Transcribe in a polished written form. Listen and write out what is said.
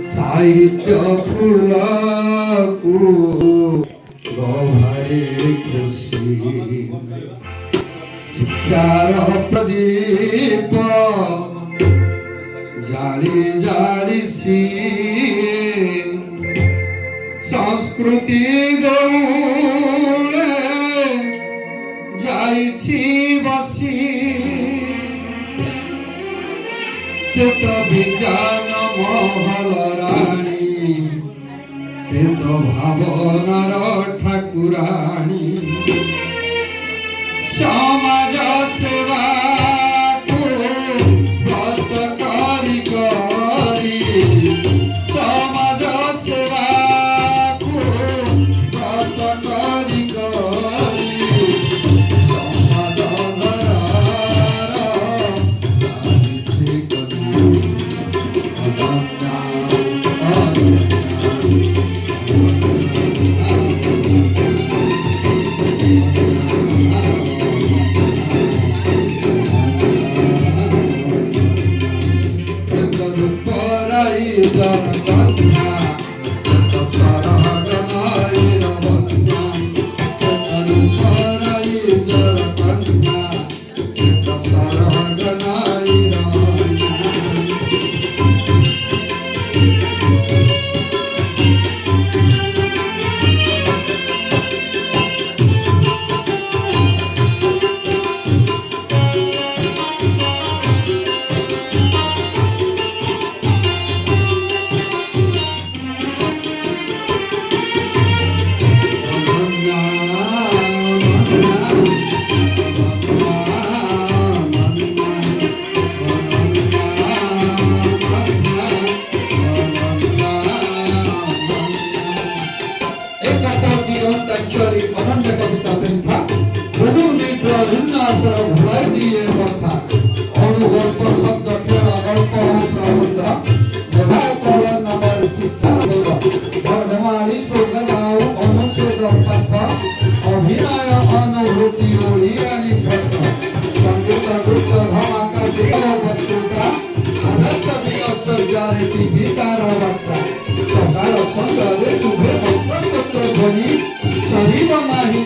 साहित्य फूलकू गभारे खुशी शिक्षार प्रदीप जाली जाली सी संस्कृति गौड़े जाइछि बसी से तो विज्ञान महल राणी से तो भावनार ठाकुराणी समाज सेवा को व्रत करी करी समाज सेवा को व्रत करी करी शरीर नाही